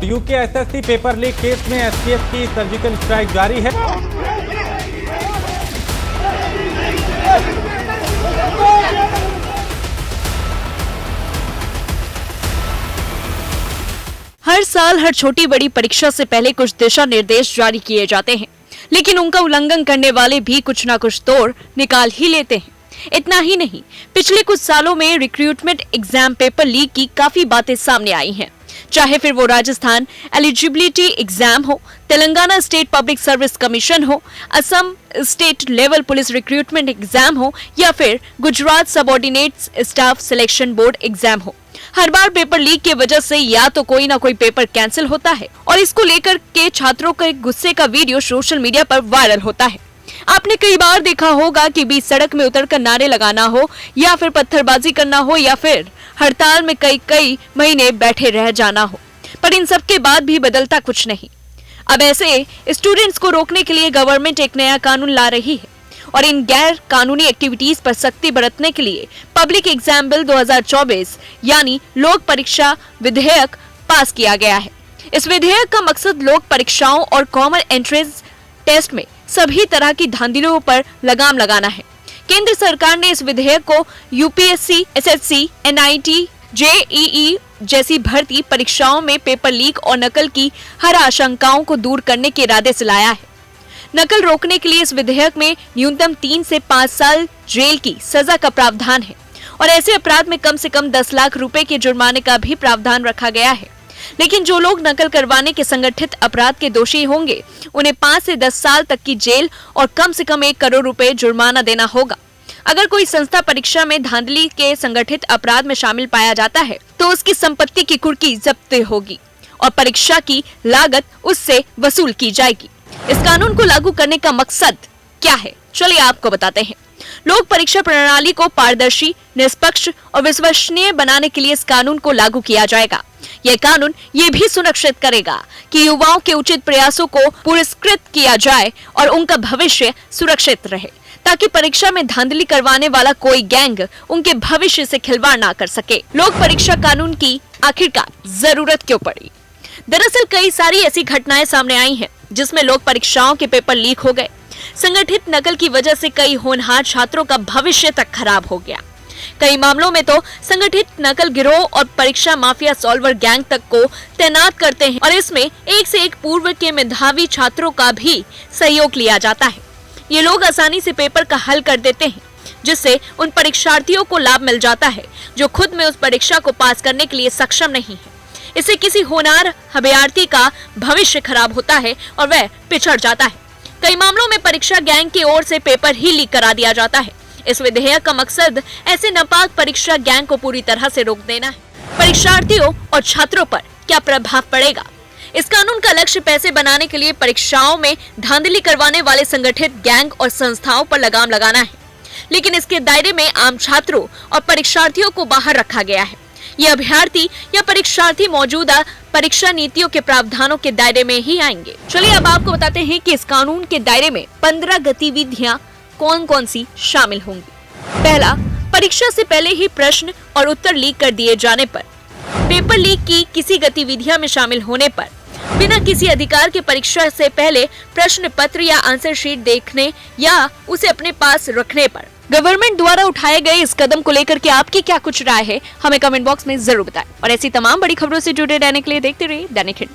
UK SSC paper leak case में STF की surgical strike जारी है। हर साल हर छोटी बड़ी परीक्षा से पहले कुछ दिशा निर्देश जारी किए जाते हैं, लेकिन उनका उल्लंघन करने वाले भी कुछ ना कुछ तोड़ निकाल ही लेते हैं। इतना ही नहीं, पिछले कुछ सालों में रिक्रूटमेंट एग्जाम पेपर लीक की काफी बातें सामने आई हैं। चाहे फिर वो राजस्थान एलिजिबिलिटी एग्जाम हो, Telangana state public service commission हो, Assam state level police recruitment exam हो या फिर Gujarat subordinate staff selection board exam हो, हर बार पेपर लीक की वजह से या तो कोई ना कोई पेपर कैंसिल होता है और इसको लेकर के छात्रों के गुस्से का वीडियो सोशल मीडिया पर वायरल होता है। आपने कई बार देखा होगा कि बीच सड़क में उतरकर नारे लगाना हो या फिर पत्थरबाजी करना हो या फिर हड़ताल में कई महीने बैठे रह जाना हो, पर इन सब के बाद भी बदलता कुछ नहीं। अब ऐसे स्टूडेंट्स को रोकने के लिए गवर्नमेंट एक नया कानून ला रही है और इन गैर कानूनी एक्टिविटीज पर सख्ती बरतने के लिए पब्लिक एग्जाम बिल 2024 यानी लोक परीक्षा विधेयक पास किया गया है। इस विधेयक का मकसद लोक परीक्षाओं और कॉमन एंट्रेंस टेस्ट में सभी तरह की धांधलियों पर लगाम लगाना है। केंद्र सरकार ने इस विधेयक को यूपीएससी, एसएससी, एनआईटी, जेईई जैसी भर्ती परीक्षाओं में पेपर लीक और नकल की हर आशंकाओं को दूर करने के इरादे से लाया है। नकल रोकने के लिए इस विधेयक में न्यूनतम 3 से 5 साल जेल की सजा का प्रावधान है और ऐसे अपराध में कम से कम 10 लाख रुपए के जुर्माने का भी प्रावधान रखा गया है। लेकिन जो लोग नकल करवाने के संगठित अपराध के दोषी होंगे, उन्हें 5 से 10 साल तक की जेल और कम से कम 1 करोड़ रुपए जुर्माना देना होगा। अगर कोई संस्था परीक्षा में धांधली के संगठित अपराध में शामिल पाया जाता है तो उसकी संपत्ति की कुर्की जब्त होगी और परीक्षा की लागत उससे वसूल की जाएगी। इस कानून को लागू करने का मकसद क्या है, चलिए आपको बताते हैं। लोक परीक्षा प्रणाली को पारदर्शी, निष्पक्ष और विश्वसनीय बनाने के लिए इस कानून को लागू किया जाएगा। यह कानून ये भी सुनिश्चित करेगा कि युवाओं के उचित प्रयासों को पुरस्कृत किया जाए और उनका भविष्य सुरक्षित रहे, ताकि परीक्षा में धांधली करवाने वाला कोई गैंग उनके भविष्य से खिलवाड़ ना कर सके। लोक परीक्षा कानून की आखिरकार जरूरत क्यों पड़ी? दरअसल कई सारी ऐसी घटनाएं सामने आई हैं जिसमें लोक परीक्षाओं के पेपर लीक हो गए। संगठित नकल की वजह से कई होनहार छात्रों का भविष्य तक खराब हो गया। कई मामलों में तो संगठित नकल गिरोह और परीक्षा माफिया सॉल्वर गैंग तक को तैनात करते हैं और इसमें एक से एक पूर्व के मेधावी छात्रों का भी सहयोग लिया जाता है। ये लोग आसानी से पेपर का हल कर देते हैं, जिससे उन परीक्षार्थियों को लाभ मिल जाता है जो खुद में उस परीक्षा को पास करने के लिए सक्षम नहीं है। इससे किसी होनहार अभ्यर्थी का भविष्य खराब होता है और वह पिछड़ जाता है। कई मामलों में परीक्षा गैंग की ओर से पेपर ही लीक करा दिया जाता है। इस विधेयक का मकसद ऐसे नापाक परीक्षा गैंग को पूरी तरह से रोक देना है। परीक्षार्थियों और छात्रों पर क्या प्रभाव पड़ेगा? इस कानून का लक्ष्य पैसे बनाने के लिए परीक्षाओं में धांधली करवाने वाले संगठित गैंग और संस्थाओं पर लगाम लगाना है, लेकिन इसके दायरे में आम छात्रों और परीक्षार्थियों को बाहर रखा गया है। ये अभ्यर्थी या परीक्षार्थी मौजूदा परीक्षा नीतियों के प्रावधानों के दायरे में ही आएंगे। चलिए अब आपको बताते हैं कि इस कानून के दायरे में 15 गतिविधियां कौन कौन सी शामिल होंगी। पहला, परीक्षा से पहले ही प्रश्न और उत्तर लीक कर दिए जाने पर। पेपर लीक की किसी गतिविधियां में शामिल होने पर, बिना किसी अधिकार के परीक्षा से पहले प्रश्न पत्र या आंसर शीट देखने या उसे अपने पास रखने पर। गवर्नमेंट द्वारा उठाए गए इस कदम को लेकर के आपकी क्या कुछ राय है, हमें कमेंट बॉक्स में जरूर बताएं और ऐसी तमाम बड़ी खबरों से जुड़े रहने के लिए देखते रहिए दैनिक हिंद।